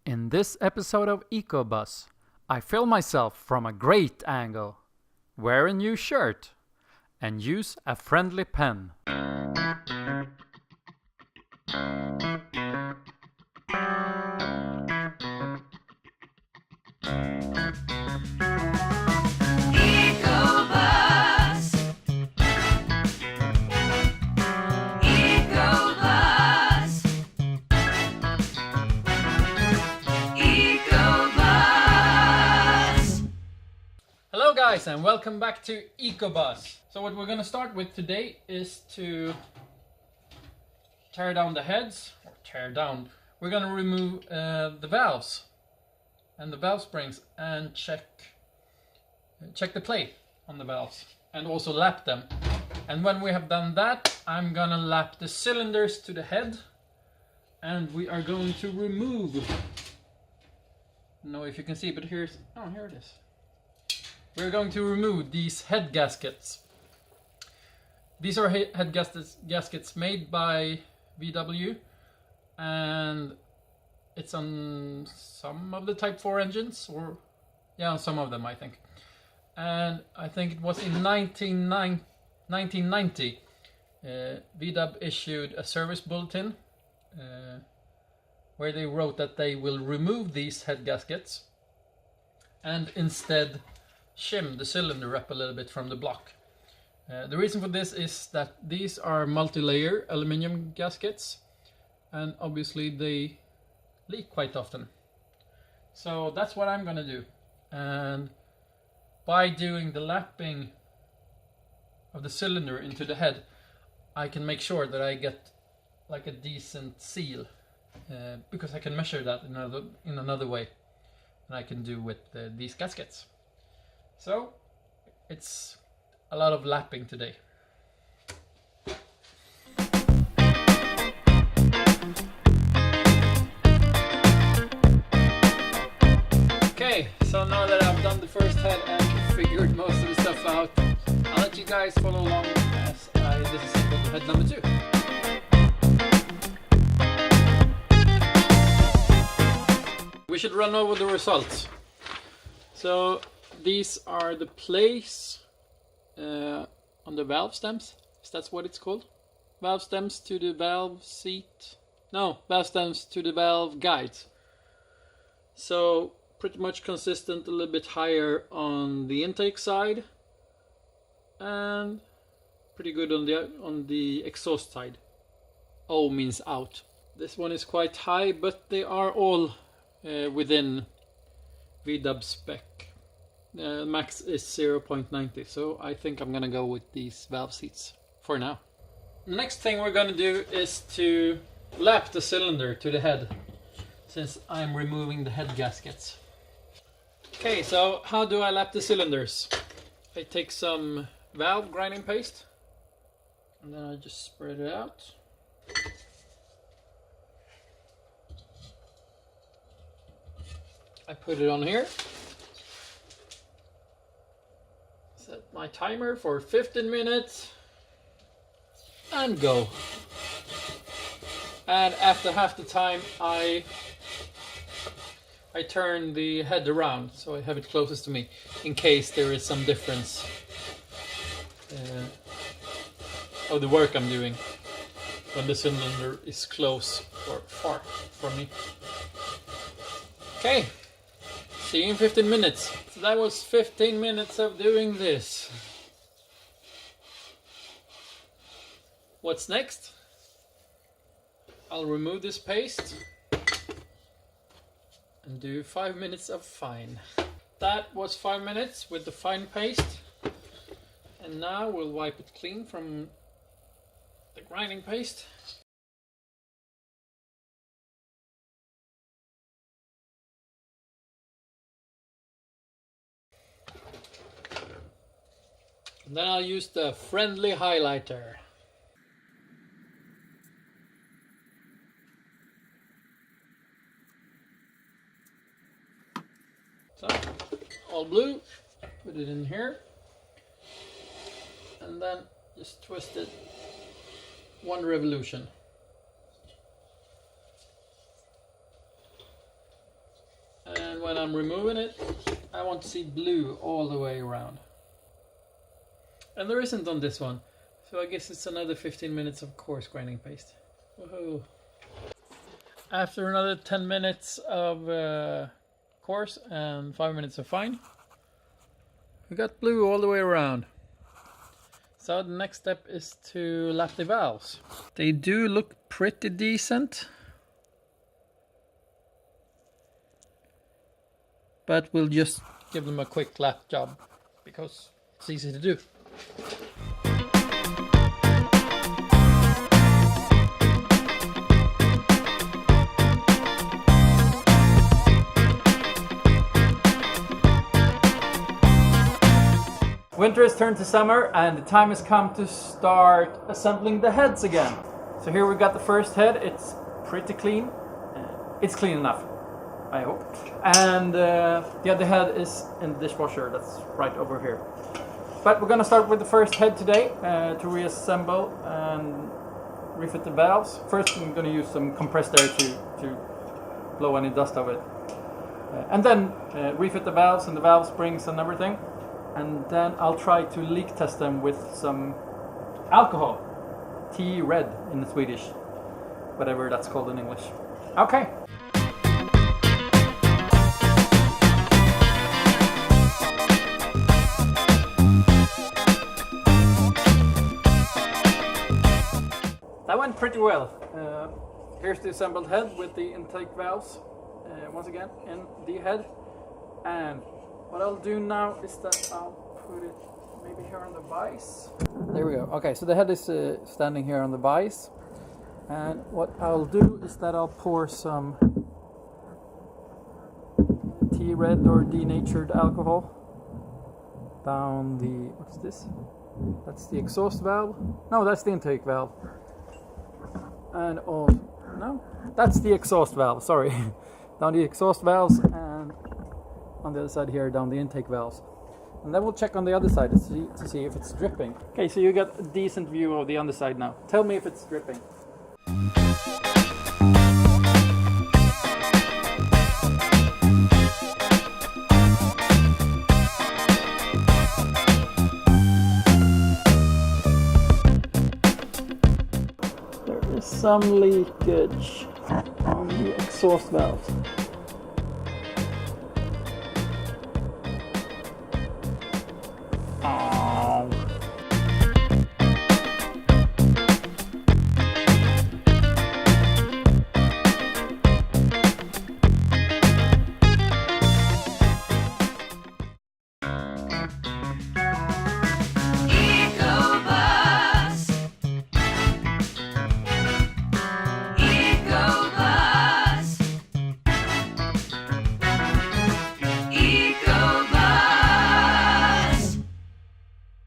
In this episode of EcoBus, I film myself from a great angle, wear a new shirt, and use a friendly pen. EcoBus. EcoBus. EcoBus. Hello guys and welcome back to EcoBus. So what we're gonna start with today is to tear down the heads, we're gonna remove the valves and the valve springs and check the play on the valves and also lap them. And when we have done that, I'm gonna lap the cylinders to the head and we are going to remove, I don't know if you can see, but here it is. We're going to remove these head gaskets. These are head gaskets made by VW, and it's on some of the Type 4 engines, or yeah, on some of them I think. And I think it was in 1990 VW issued a service bulletin where they wrote that they will remove these head gaskets and instead shim the cylinder up a little bit from the block. The reason for this is that these are multi-layer aluminum gaskets and obviously they leak quite often. So that's what I'm gonna do, and by doing the lapping of the cylinder into the head I can make sure that I get like a decent seal, because I can measure that in another way than I can do with these gaskets. So it's a lot of lapping today. Okay, so now that I've done the first head and figured most of the stuff out, I'll let you guys follow along as I disassemble head number 2. We should run over the results. So these are the plays on the valve stems. Is that what it's called? Valve stems to the valve seat. No, valve stems to the valve guides. So pretty much consistent, a little bit higher on the intake side, and pretty good on the exhaust side. O means out. This one is quite high, but they are all within VW spec. Max is 0.90, so I think I'm gonna go with these valve seats for now. Next thing we're gonna do is to lap the cylinder to the head, since I'm removing the head gaskets. Okay, so how do I lap the cylinders? I take some valve grinding paste and then I just spread it out. I put it on here. Set my timer for 15 minutes and go. And after half the time I turn the head around so I have it closest to me in case there is some difference of the work I'm doing when the cylinder is close or far from me. Okay, see you in 15 minutes. So that was 15 minutes of doing this. What's next? I'll remove this paste and do 5 minutes of fine. That was 5 minutes with the fine paste, and now we'll wipe it clean from the grinding paste. And then I'll use the friendly highlighter. So, all blue, put it in here, and then just twist it 1 revolution. when I'm removing it, I want to see blue all the way around. And there isn't on this one, so I guess it's another 15 minutes of coarse grinding paste. Woohoo! After another 10 minutes of coarse and 5 minutes of fine, we got blue all the way around. So the next step is to lap the valves. They do look pretty decent, but we'll just give them a quick lap job because it's easy to do. Winter has turned to summer and the time has come to start assembling the heads again. So here we got the first head. It's pretty clean. It's clean enough, I hope. And the other head is in the dishwasher. That's right over here. But we're gonna start with the first head today to reassemble and refit the valves. First I'm gonna use some compressed air to blow any dust of it. And then refit the valves and the valve springs and everything. And then I'll try to leak test them with some alcohol. Tea red in Swedish. Whatever that's called in English. Okay. That went pretty well. Here's the assembled head with the intake valves. Once again in the head. And what I'll do now is that I'll put it maybe here on the vise. There we go. Okay, so the head is standing here on the vise. And what I'll do is that I'll pour some tea red or denatured alcohol down the, what's this? That's the exhaust valve. No, that's the intake valve. And no, that's the exhaust valve, sorry. Down the exhaust valves and on the other side here down the intake valves. And then we'll check on the other side to see if it's dripping. Okay, so you got a decent view of the underside now. Tell me if it's dripping. There is some leakage on the exhaust valves.